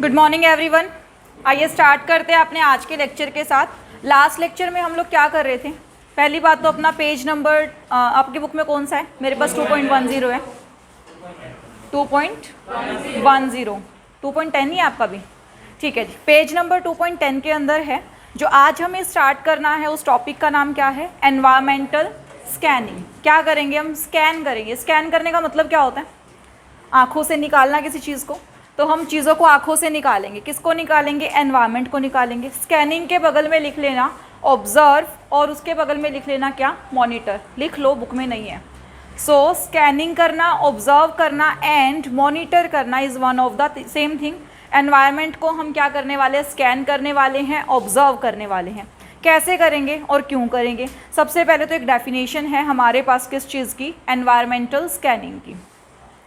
Good morning everyone. आइए start करते हैं अपने आज के लेक्चर के साथ। लास्ट लेक्चर में हम लोग क्या कर रहे थे? पहली बात तो अपना पेज नंबर आपकी बुक में कौन सा है? मेरे पास 2.10 है। 2.10 2.10 ही आपका भी? ठीक है जी। पेज नंबर 2.10 के अंदर है। जो आज हमें स्टार्ट करना है उस टॉपिक का नाम क्या है? Environmental scanning. क्या करेंगे हम? स्कैन करेंगे। स्कैन करने का मतलब क्या होता है? आँखों से निकालना किसी चीज़ को। तो हम चीज़ों को आँखों से निकालेंगे। किसको निकालेंगे? एनवायरनमेंट को निकालेंगे। स्कैनिंग के बगल में लिख लेना ऑब्जर्व, और उसके बगल में लिख लेना क्या? मॉनिटर। लिख लो, बुक में नहीं है। सो स्कैनिंग करना, ऑब्जर्व करना एंड मॉनिटर करना is one of the same thing. Environment को हम क्या करने वाले हैं? स्कैन करने वाले हैं, ऑब्जर्व करने वाले हैं। कैसे करेंगे और क्यों करेंगे? सबसे पहले तो एक डेफिनेशन है हमारे पास किस चीज़ की? एनवायरमेंटल स्कैनिंग की।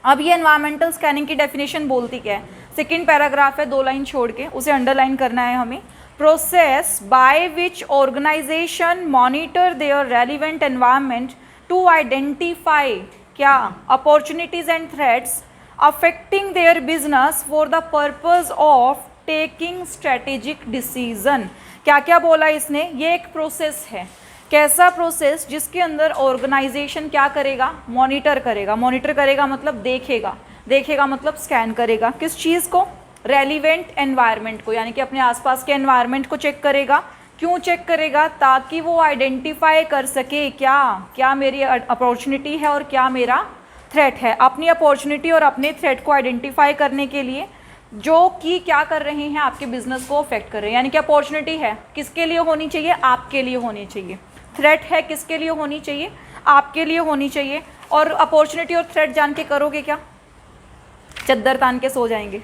अब ये एनवायरमेंटल स्कैनिंग की डेफिनेशन बोलती क्या है? सेकंड पैराग्राफ है, 2 लाइन छोड़ के, उसे अंडरलाइन करना है हमें। Process by which organisation monitor their relevant environment to identify क्या? Opportunities and threats affecting their business for the purpose of taking strategic decision. क्या क्या बोला इसने? ये एक प्रोसेस है। कैसा प्रोसेस? जिसके अंदर ऑर्गेनाइजेशन क्या करेगा? मॉनिटर करेगा। मॉनिटर करेगा मतलब देखेगा। देखेगा मतलब स्कैन करेगा। किस चीज़ को? रेलिवेंट एनवायरनमेंट को, यानी कि अपने आसपास के एनवायरनमेंट को चेक करेगा। क्यों चेक करेगा? ताकि वो आइडेंटिफाई कर सके क्या क्या मेरी अपॉर्चुनिटी है और क्या मेरा थ्रेट है। अपनी अपॉर्चुनिटी और अपने थ्रेट को आइडेंटिफाई करने के लिए जो कि क्या कर रहे हैं? आपके बिजनेस को अफेक्ट कर रहे हैं। यानी कि अपॉर्चुनिटी है किसके लिए होनी चाहिए? आपके लिए होनी चाहिए। थ्रेट है किसके लिए होनी चाहिए? आपके लिए होनी चाहिए। और अपॉर्चुनिटी और थ्रेट जान के करोगे क्या? चद्दर तान के सो जाएंगे।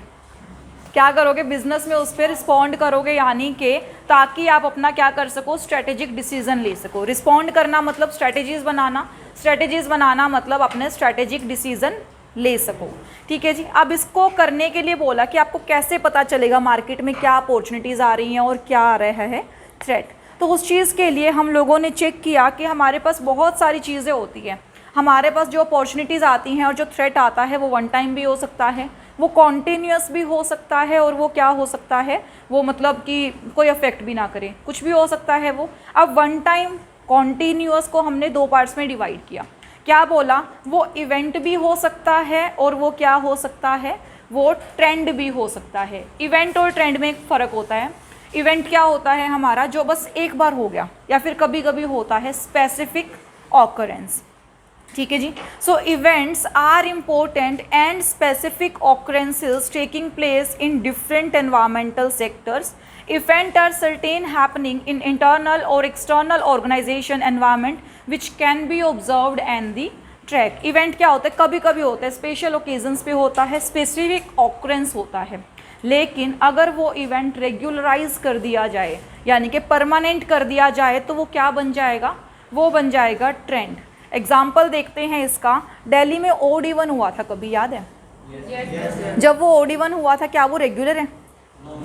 क्या करोगे? बिजनेस में उस पर रिस्पॉन्ड करोगे, यानी कि ताकि आप अपना क्या कर सको? स्ट्रेटेजिक डिसीजन ले सको। रिस्पॉन्ड करना मतलब स्ट्रेटेजीज बनाना, स्ट्रेटेजीज बनाना मतलब अपने स्ट्रेटेजिक डिसीजन ले सको। ठीक है जी। अब इसको करने के लिए बोला कि आपको कैसे पता चलेगा मार्केट में क्या अपॉर्चुनिटीज़ आ रही हैं और क्या आ रहा है थ्रेट। तो उस चीज़ के लिए हम लोगों ने चेक किया कि हमारे पास बहुत सारी चीज़ें होती हैं। हमारे पास जो अपॉर्चुनिटीज़ आती हैं और जो थ्रेट आता है वो वन टाइम भी हो सकता है, वो कॉन्टीन्यूस भी हो सकता है, और वो क्या हो सकता है? वो मतलब कि कोई अफेक्ट भी ना करे, कुछ भी हो सकता है वो। अब वन टाइम कॉन्टीन्यूस को हमने 2 पार्ट्स में डिवाइड किया। क्या बोला? वो इवेंट भी हो सकता है और वो क्या हो सकता है? वो ट्रेंड भी हो सकता है। इवेंट और ट्रेंड में एक फ़र्क होता है। इवेंट क्या होता है हमारा? जो बस एक बार हो गया या फिर कभी कभी होता है, स्पेसिफिक ऑकरेंस। ठीक है जी। So events are important and specific occurrences taking place in different environmental sectors. Event are certain happening in internal और external organisation environment which can be observed and the track. Event क्या होता है? कभी कभी होता है, स्पेशल ओकेजन्स पे होता है, स्पेसिफिक ऑकरेंस होता है। लेकिन अगर वो इवेंट रेगुलराइज कर दिया जाए, यानी कि परमानेंट कर दिया जाए, तो वो क्या बन जाएगा? वो बन जाएगा ट्रेंड। एग्जाम्पल देखते हैं इसका। दिल्ली में ओड इवन हुआ था, कभी याद है? जब वो ओड इवन हुआ था, क्या वो रेगुलर है?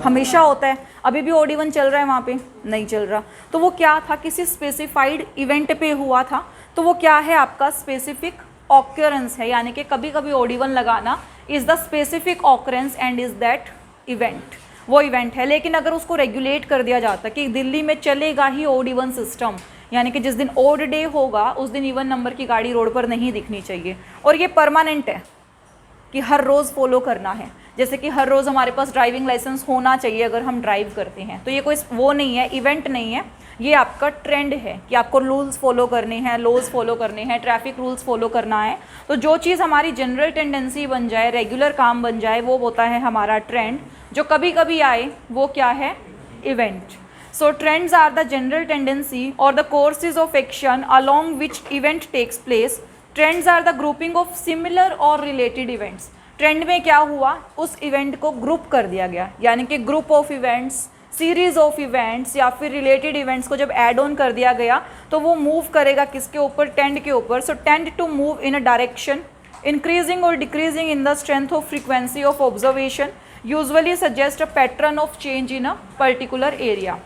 हमेशा होता है। अभी भी ओड इवन चल रहा है वहाँ पे? नहीं चल रहा। तो वो क्या था? किसी स्पेसिफाइड इवेंट पे हुआ था। तो वो क्या है? आपका स्पेसिफिक ऑकरेंस है, यानी कि कभी कभी ओड इवन लगाना is the specific occurrence and is that event. वो इवेंट है। लेकिन अगर उसको रेगुलेट कर दिया जाता कि दिल्ली में चलेगा ही ओड इवन सिस्टम, यानी कि जिस दिन ओड डे होगा उस दिन इवन नंबर की गाड़ी रोड पर नहीं दिखनी चाहिए, और ये परमानेंट है कि हर रोज़ फॉलो करना है। जैसे कि हर रोज़ हमारे पास ड्राइविंग लाइसेंस होना चाहिए अगर हम ड्राइव करते हैं, तो ये कोई वो नहीं है, इवेंट नहीं है, ये आपका ट्रेंड है कि आपको रूल्स फॉलो करने हैं, लॉज फॉलो करने हैं, ट्रैफिक रूल्स फॉलो करना है। तो जो चीज़ हमारी जनरल टेंडेंसी बन जाए, रेगुलर काम बन जाए, वो होता है हमारा ट्रेंड। जो कभी कभी आए वो क्या है? Event. So trends are the general tendency or the courses of action along which event takes place. Trends are the grouping of similar or related events. Trend में क्या हुआ? उस इवेंट को ग्रुप कर दिया गया, यानी कि group of events, series of events या फिर रिलेटेड इवेंट्स को जब ऐड ऑन कर दिया गया तो वो मूव करेगा किसके ऊपर? टेंड के ऊपर। So tend to move in a direction increasing और decreasing in the strength of frequency of observation, usually suggest a pattern of change in a particular area.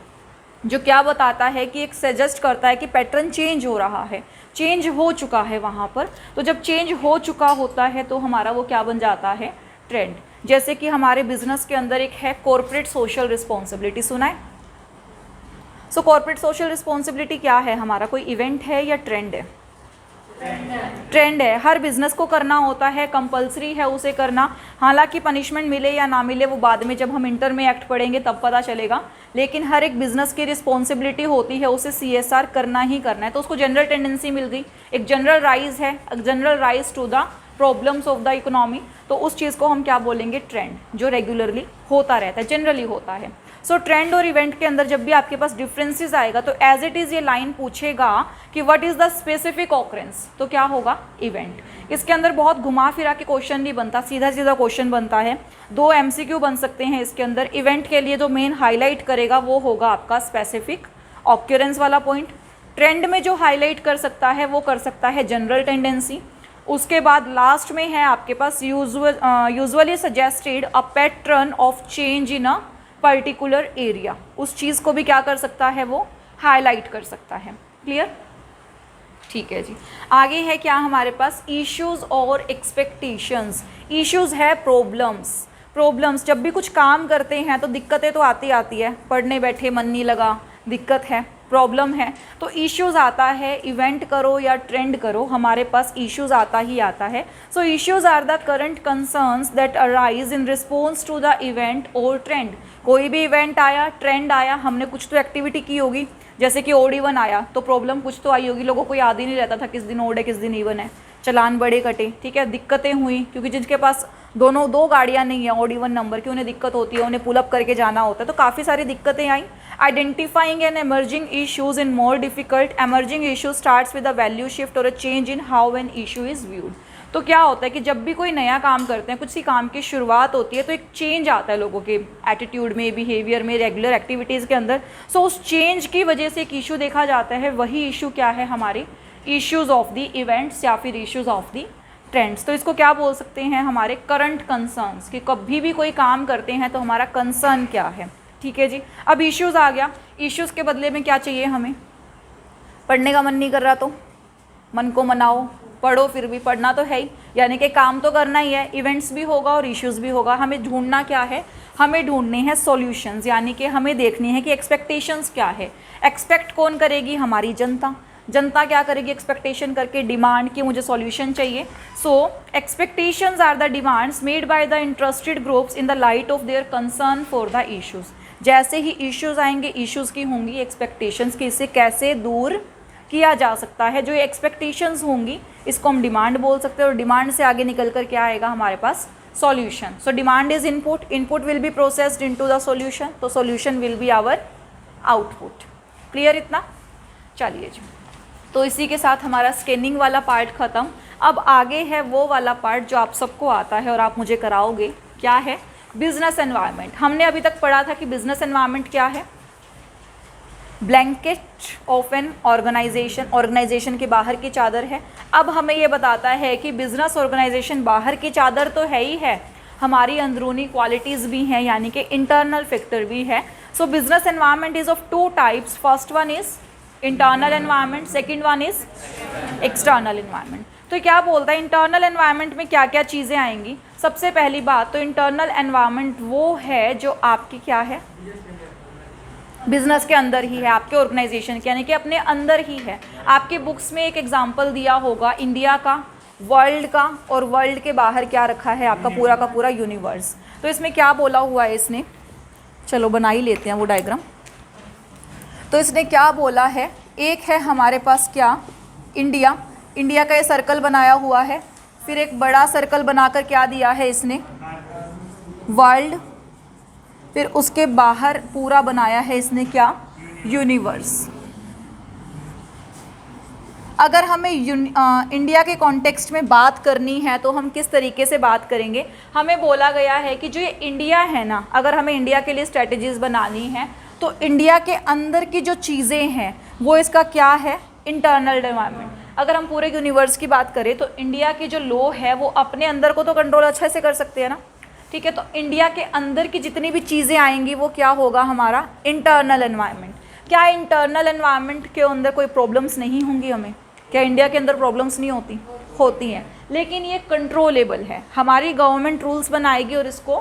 जो क्या बताता है कि एक सजेस्ट करता है कि पैटर्न चेंज हो रहा है, चेंज हो चुका है वहाँ पर। तो जब चेंज हो चुका होता है तो हमारा वो क्या बन जाता है? ट्रेंड। जैसे कि हमारे बिजनेस के अंदर एक है कॉर्पोरेट सोशल रिस्पॉन्सिबिलिटी, सुना है? सो कॉर्पोरेट सोशल रिस्पॉन्सिबिलिटी क्या है हमारा, कोई इवेंट है या ट्रेंड है? ट्रेंड है, हर बिजनेस को करना होता है, कंपलसरी है उसे करना। हालांकि पनिशमेंट मिले या ना मिले वो बाद में जब हम इंटर में एक्ट पढ़ेंगे तब पता चलेगा, लेकिन हर एक बिजनेस की रिस्पॉन्सिबिलिटी होती है, उसे CSR करना ही करना है। तो उसको जनरल टेंडेंसी मिल गई, एक जनरल राइज है, general rise to the problems of the economy, तो उस चीज़ को हम क्या बोलेंगे, ट्रेंड, जो रेगुलरली होता रहता है, जनरली होता है। सो ट्रेंड और इवेंट के अंदर जब भी आपके पास डिफरेंसेस आएगा तो एज इट इज़ ये लाइन पूछेगा कि what is the specific occurrence, तो क्या होगा, इवेंट। इसके अंदर बहुत घुमा फिरा के क्वेश्चन नहीं बनता, सीधा सीधा क्वेश्चन बनता है। 2 MCQ बन सकते हैं इसके अंदर। इवेंट के लिए जो मेन हाईलाइट करेगा वो होगा आपका स्पेसिफिक ऑक्यूरेंस वाला पॉइंट। ट्रेंड में जो हाईलाइट कर सकता है वो कर सकता है जनरल टेंडेंसी। उसके बाद लास्ट में है आपके पास usually suggested a pattern of change in a particular area, उस चीज़ को भी क्या कर सकता है, वो हाईलाइट कर सकता है। क्लियर? ठीक है जी। आगे है क्या हमारे पास, इश्यूज और एक्सपेक्टेशंस। इश्यूज है प्रॉब्लम्स, जब भी कुछ काम करते हैं तो दिक्कतें तो आती है, पढ़ने बैठे मन नहीं लगा, दिक्कत है, प्रॉब्लम है, तो इश्यूज आता है। इवेंट करो या ट्रेंड करो, हमारे पास इश्यूज आता ही आता है। So issues are the current concerns that arise in response to the event और ट्रेंड। कोई भी इवेंट आया, ट्रेंड आया, हमने कुछ तो एक्टिविटी की होगी, जैसे कि ओड इवन आया तो प्रॉब्लम कुछ तो आई होगी, लोगों को याद ही नहीं रहता था किस दिन ओड है किस दिन इवन है, चलान बड़े कटे, ठीक है, दिक्कतें हुई, क्योंकि जिनके पास दो गाड़ियाँ नहीं है ओड इवन नंबर की, उन्हें दिक्कत होती है, उन्हें पुलअप करके जाना होता है, तो काफ़ी सारी दिक्कतें आई। Identifying and emerging issues in more difficult. Emerging issue starts with a value shift और a change in how an issue is viewed. तो क्या होता है कि जब भी कोई नया काम करते हैं, कुछ सी काम की शुरुआत होती है, तो एक चेंज आता है लोगों के एटीट्यूड में, बिहेवियर में, रेगुलर एक्टिविटीज़ के अंदर। सो उस चेंज की वजह से एक इशू देखा जाता है, वही इशू क्या है, हमारे इश्यूज ऑफ द इवेंट्स या फिर इश्यूज ऑफ द ट्रेंड्स। तो इसको क्या बोल सकते हैं, हमारे करंट कंसर्न्स, कि कभी भी कोई काम करते हैं तो हमारा कंसर्न क्या है। ठीक है जी। अब इश्यूज़ आ गया, इश्यूज़ के बदले में क्या चाहिए हमें, पढ़ने का मन नहीं कर रहा तो मन को मनाओ, पढ़ो, फिर भी पढ़ना तो है ही, यानी कि काम तो करना ही है, इवेंट्स भी होगा और इश्यूज़ भी होगा। हमें ढूंढना क्या है, हमें ढूंढने हैं सॉल्यूशंस, यानी कि हमें देखनी है कि एक्सपेक्टेशंस क्या है। एक्सपेक्ट कौन करेगी, हमारी जनता। जनता क्या करेगी, एक्सपेक्टेशन करके डिमांड की मुझे सॉल्यूशन चाहिए। So expectations are the demands made by the interested groups in the light of their concern for the issues. जैसे ही इश्यूज़ आएंगे, इश्यूज़ की होंगी एक्सपेक्टेशंस की, इसे कैसे दूर किया जा सकता है। जो ये एक्सपेक्टेशंस होंगी इसको हम डिमांड बोल सकते हैं, और डिमांड से आगे निकल कर क्या आएगा हमारे पास, solution. So demand is input, input will be processed into the solution, तो solution will be our output. Clear इतना? चलिए जी, तो इसी के साथ हमारा स्कैनिंग वाला पार्ट ख़त्म। अब आगे है वो वाला पार्ट जो आप सबको आता है और आप मुझे कराओगे, क्या है, बिजनेस एनवायरनमेंट। हमने अभी तक पढ़ा था कि बिजनेस एनवायरनमेंट क्या है, blanket of an organisation, organisation के बाहर की चादर है। अब हमें ये बताता है कि बिजनेस ऑर्गेनाइजेशन बाहर की चादर तो है ही है, हमारी अंदरूनी क्वालिटीज़ भी हैं, यानी कि इंटरनल फैक्टर भी है। सो business environment is of 2 types, first one is internal environment, second one is external environment. तो क्या बोलता है, इंटरनल एनवायरनमेंट में क्या क्या चीज़ें आएंगी। सबसे पहली बात तो इंटरनल एनवायरनमेंट वो है जो आपकी क्या है, बिजनेस के अंदर ही है, आपके ऑर्गेनाइजेशन के, यानी कि अपने अंदर ही है। आपकी बुक्स में एक एग्जांपल दिया होगा इंडिया का, वर्ल्ड का, और वर्ल्ड के बाहर क्या रखा है आपका पूरा का पूरा यूनिवर्स। तो इसमें क्या बोला हुआ है इसने, चलो बना ही लेते हैं वो डायग्राम। तो इसने क्या बोला है, एक है हमारे पास क्या, इंडिया, इंडिया का ये सर्कल बनाया हुआ है, फिर एक बड़ा सर्कल बनाकर क्या दिया है इसने, वर्ल्ड, फिर उसके बाहर पूरा बनाया है इसने क्या, यूनिवर्स। अगर हमें इंडिया के कॉन्टेक्स्ट में बात करनी है तो हम किस तरीके से बात करेंगे, हमें बोला गया है कि जो ये इंडिया है ना, अगर हमें इंडिया के लिए स्ट्रेटजीज बनानी है तो इंडिया के अंदर की जो चीज़ें हैं वो इसका क्या है, इंटरनल एनवायरनमेंट। अगर हम पूरे यूनिवर्स की बात करें तो इंडिया की जो लॉ है वो अपने अंदर को तो कंट्रोल अच्छे से कर सकते हैं ना, ठीक है। तो इंडिया के अंदर की जितनी भी चीज़ें आएंगी वो क्या होगा, हमारा इंटरनल एनवायरनमेंट। क्या इंटरनल एनवायरनमेंट के अंदर कोई प्रॉब्लम्स नहीं होंगी हमें, क्या इंडिया के अंदर प्रॉब्लम्स नहीं होती, होती हैं, लेकिन ये कंट्रोलेबल है, हमारी गवर्नमेंट रूल्स बनाएगी और इसको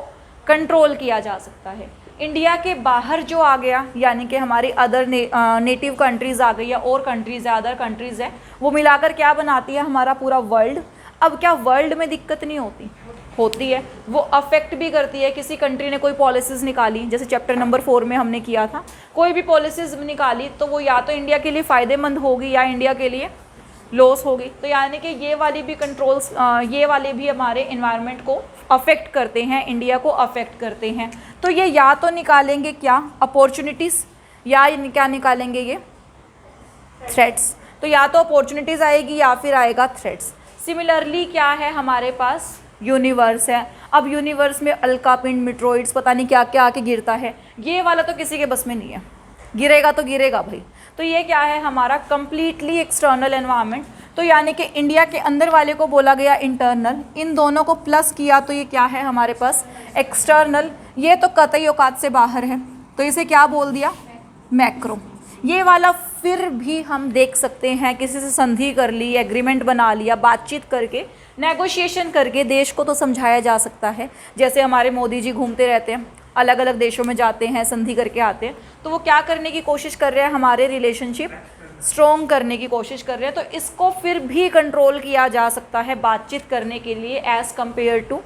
कंट्रोल किया जा सकता है। इंडिया के बाहर जो आ गया, यानी कि हमारी अदर नेटिव कंट्रीज़ आ गई या और कंट्रीज़ है, अदर कंट्रीज़ है, वो मिलाकर क्या बनाती है हमारा पूरा वर्ल्ड। अब क्या वर्ल्ड में दिक्कत नहीं होती है, वो अफेक्ट भी करती है। किसी कंट्री ने कोई पॉलिसीज़ निकाली, जैसे चैप्टर नंबर 4 में हमने किया था, कोई भी पॉलिसीज़ निकाली तो वो या तो इंडिया के लिए फ़ायदेमंद होगी या इंडिया के लिए लॉस होगी। तो यानी कि ये वाली भी कंट्रोल्स, ये वाले भी हमारे इन्वायरमेंट को अफेक्ट करते हैं, इंडिया को अफेक्ट करते हैं। तो ये या तो निकालेंगे क्या, अपॉर्चुनिटीज़, या क्या निकालेंगे ये थ्रेट्स। तो या तो अपॉर्चुनिटीज़ आएगी या फिर आएगा थ्रेट्स। सिमिलरली क्या है हमारे पास, यूनिवर्स है। अब यूनिवर्स में अल्का पिंड, मिट्रोइड्स, पता नहीं क्या क्या आके गिरता है, ये वाला तो किसी के बस में नहीं है, गिरेगा तो गिरेगा भाई। तो ये क्या है हमारा कंप्लीटली एक्सटर्नल एनवायरनमेंट। तो यानी कि इंडिया के अंदर वाले को बोला गया इंटरनल, इन दोनों को प्लस किया तो ये क्या है हमारे पास एक्सटर्नल। ये तो कतई औकात से बाहर है, तो इसे क्या बोल दिया, मैक्रो। ये वाला फिर भी हम देख सकते हैं, किसी से संधि कर ली, एग्रीमेंट बना लिया, बातचीत करके, नेगोशिएशन करके देश को तो समझाया जा सकता है। जैसे हमारे मोदी जी घूमते रहते हैं, अलग अलग देशों में जाते हैं, संधि करके आते हैं, तो वो क्या करने की कोशिश कर रहे हैं, हमारे रिलेशनशिप स्ट्रॉन्ग करने की कोशिश कर रहे हैं। तो इसको फिर भी कंट्रोल किया जा सकता है बातचीत करने के लिए, एज़ कम्पेयर टू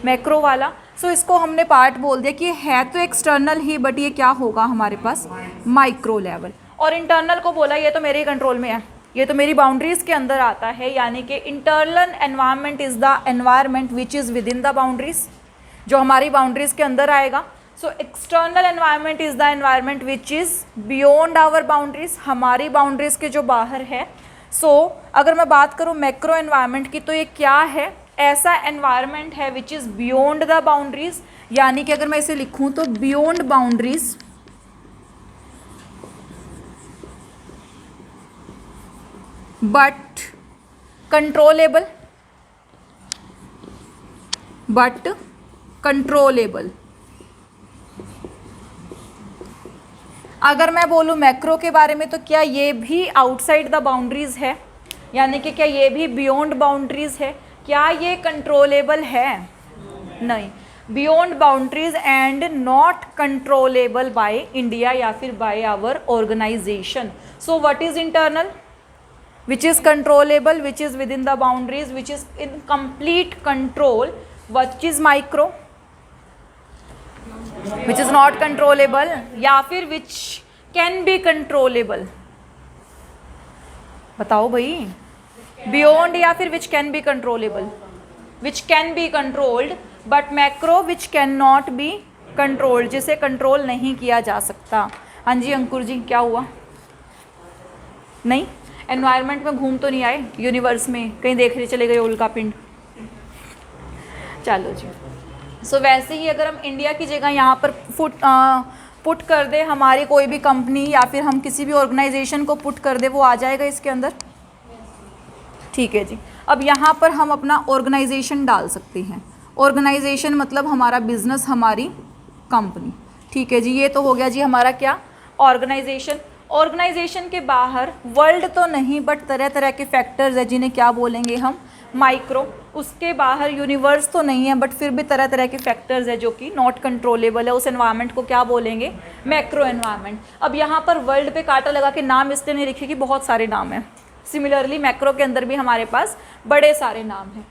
मैक्रो वाला। सो इसको हमने पार्ट बोल दिया कि है तो एक्सटर्नल ही, बट ये क्या होगा हमारे पास माइक्रो लेवल। और इंटरनल को बोला ये तो मेरे कंट्रोल में है, ये तो मेरी बाउंड्रीज़ के अंदर आता है। यानी कि internal environment is the environment which is within the boundaries, जो हमारी बाउंड्रीज़ के अंदर आएगा। So external environment is the environment which is beyond our boundaries, हमारी बाउंड्रीज़ के जो बाहर है। सो अगर मैं बात करूँ मैक्रो एनवायरनमेंट की, तो ये क्या है, ऐसा एनवायरनमेंट है विच इज़ बियॉन्ड द बाउंड्रीज़। यानी कि अगर मैं इसे लिखूँ तो बियॉन्ड बाउंड्रीज़ बट कंट्रोलेबल, अगर मैं बोलूँ मैक्रो के बारे में, तो क्या ये भी आउटसाइड द बाउंड्रीज़ है, यानी कि क्या ये भी बियॉन्ड बाउंड्रीज़ है, क्या ये कंट्रोलेबल है, नहीं, beyond boundaries and not controllable by India या फिर by our organisation. So what is internal, which is controllable, which is within the boundaries, which is in complete control, which is micro, which is not controllable, या फिर which can be controllable। बताओ भाई, beyond या फिर which can be controllable, which can be controlled, but macro which cannot be controlled, जिसे control नहीं किया जा सकता। हाँ जी अंकुर जी, क्या हुआ, नहीं एनवायरनमेंट में घूम तो नहीं आए, यूनिवर्स में कहीं देखने चले गए उल्का पिंड। चलो जी। सो वैसे ही अगर हम इंडिया की जगह यहाँ पर पुट कर दे हमारी कोई भी कंपनी या फिर हम किसी भी ऑर्गेनाइजेशन को पुट कर दे, वो आ जाएगा इसके अंदर, ठीक है जी। अब यहाँ पर हम अपना ऑर्गेनाइजेशन डाल सकते हैं। ऑर्गेनाइजेशन मतलब हमारा बिजनेस, हमारी कंपनी, ठीक है जी। ये तो हो गया जी हमारा क्या, ऑर्गेनाइजेशन। ऑर्गेनाइजेशन के बाहर वर्ल्ड तो नहीं, बट तरह तरह के फैक्टर्स है जिन्हें क्या बोलेंगे हम, माइक्रो। उसके बाहर यूनिवर्स तो नहीं है, बट फिर भी तरह तरह के फैक्टर्स है जो कि नॉट कंट्रोलेबल है, उस एनवायरनमेंट को क्या बोलेंगे, मैक्रो एनवायरनमेंट। अब यहाँ पर वर्ल्ड पे कांटा लगा के नाम इसलिए नहीं लिखे कि बहुत सारे नाम हैं। सिमिलरली मैक्रो के अंदर भी हमारे पास बड़े सारे नाम हैं।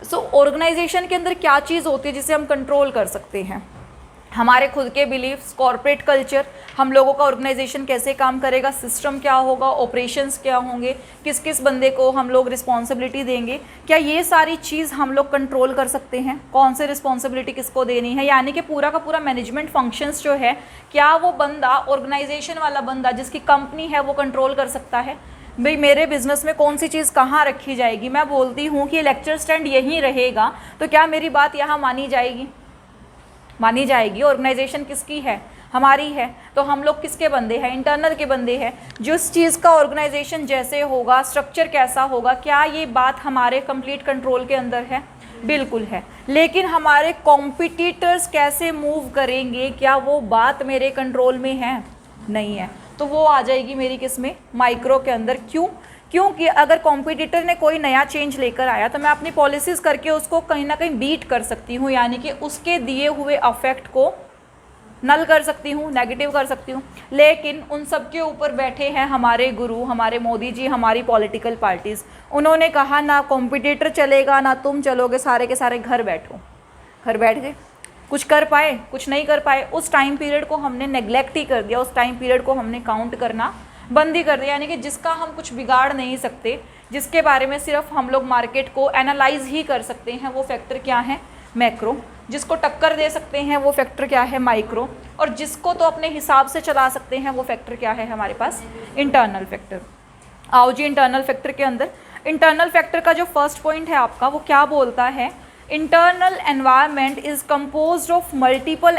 सो ऑर्गेनाइजेशन के अंदर क्या चीज़ होती है जिसे हम कंट्रोल कर सकते हैं, हमारे खुद के बिलीव्स, कॉर्पोरेट कल्चर, हम लोगों का ऑर्गेनाइजेशन कैसे काम करेगा, सिस्टम क्या होगा, ऑपरेशंस क्या होंगे, किस किस बंदे को हम लोग रिस्पॉन्सिबिलिटी देंगे, क्या ये सारी चीज़ हम लोग कंट्रोल कर सकते हैं, कौन से रिस्पॉन्सिबिलिटी किसको देनी है। यानी कि पूरा का पूरा मैनेजमेंट फंक्शंस जो है, क्या वो बंदा, ऑर्गेनाइजेशन वाला बंदा जिसकी कंपनी है, वो कंट्रोल कर सकता है भाई मेरे बिजनेस में कौन सी चीज़ कहाँ रखी जाएगी। मैं बोलती हूँ कि लेक्चर स्टैंड यहीं रहेगा, तो क्या मेरी बात यहाँ मानी जाएगी, मानी जाएगी। ऑर्गेनाइजेशन किसकी है, हमारी है, तो हम लोग किसके बंदे हैं, इंटरनल के बंदे हैं। जिस चीज़ का ऑर्गेनाइजेशन जैसे होगा, स्ट्रक्चर कैसा होगा, क्या ये बात हमारे कंप्लीट कंट्रोल के अंदर है, बिल्कुल है। लेकिन हमारे कॉम्पिटिटर्स कैसे मूव करेंगे, क्या वो बात मेरे कंट्रोल में है, नहीं है। तो वो आ जाएगी मेरी किस में, माइक्रो के अंदर। क्यों, क्योंकि अगर कॉम्पिटिटर ने कोई नया चेंज लेकर आया तो मैं अपनी पॉलिसीज़ करके उसको कहीं ना कहीं बीट कर सकती हूँ, यानी कि उसके दिए हुए अफेक्ट को नल कर सकती हूँ, नेगेटिव कर सकती हूँ। लेकिन उन सब के ऊपर बैठे हैं हमारे गुरु, हमारे मोदी जी, हमारी पॉलिटिकल पार्टीज़। उन्होंने कहा ना कॉम्पिटिटर चलेगा ना तुम चलोगे, सारे के सारे घर बैठो। घर बैठ गए, कुछ कर पाए, कुछ नहीं कर पाए। उस टाइम पीरियड को हमने नेग्लेक्ट ही कर दिया, उस टाइम पीरियड को हमने काउंट करना बंद ही कर दिया। यानी कि जिसका हम कुछ बिगाड़ नहीं सकते, जिसके बारे में सिर्फ हम लोग मार्केट को एनालाइज ही कर सकते हैं, वो फैक्टर क्या है? मैक्रो। जिसको टक्कर दे सकते हैं वो फैक्टर क्या है? माइक्रो। और जिसको तो अपने हिसाब से चला सकते हैं वो फैक्टर क्या है हमारे पास? Internal factor. आओ जी, इंटरनल फैक्टर के अंदर इंटरनल फैक्टर का जो फर्स्ट पॉइंट है आपका, वो क्या बोलता है? Internal environment is composed of multiple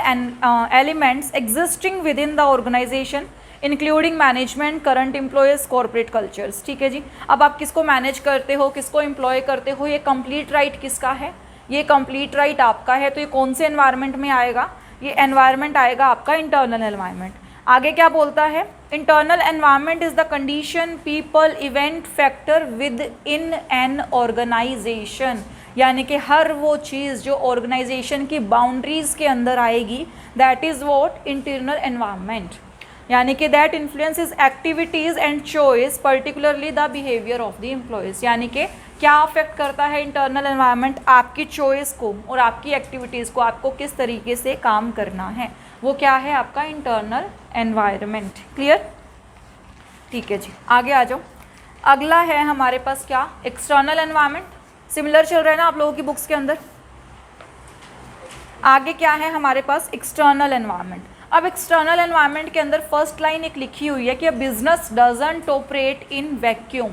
elements existing within the organisation including management, current employees, corporate cultures. ठीक है जी। अब आप किसको मैनेज करते हो, किसको एम्प्लॉय करते हो, ये कंप्लीट राइट किसका है? ये कंप्लीट राइट आपका है। तो ये कौन से एनवायरनमेंट में आएगा? ये एनवायरनमेंट आएगा आपका इंटरनल एनवायरनमेंट। आगे क्या बोलता है? Internal environment is the condition, people, event, factor within an organisation. यानी कि हर वो चीज़ जो ऑर्गेनाइजेशन की बाउंड्रीज के अंदर आएगी, that is what? Internal environment. यानी कि that influences activities and choice, particularly the behaviour of the employees. यानी कि क्या अफेक्ट करता है इंटरनल एनवायरनमेंट? आपकी चॉइस को और आपकी एक्टिविटीज़ को, आपको किस तरीके से काम करना है, वो क्या है? आपका इंटरनल एनवायरनमेंट। क्लियर? ठीक है जी, आगे आ जाओ। अगला है हमारे पास क्या? External environment. सिमिलर चल रहा है ना आप लोगों की बुक्स के अंदर। आगे क्या है हमारे पास? External environment. अब एक्सटर्नल एनवायरनमेंट के अंदर फर्स्ट लाइन एक लिखी हुई है कि business doesn't operate in vacuum.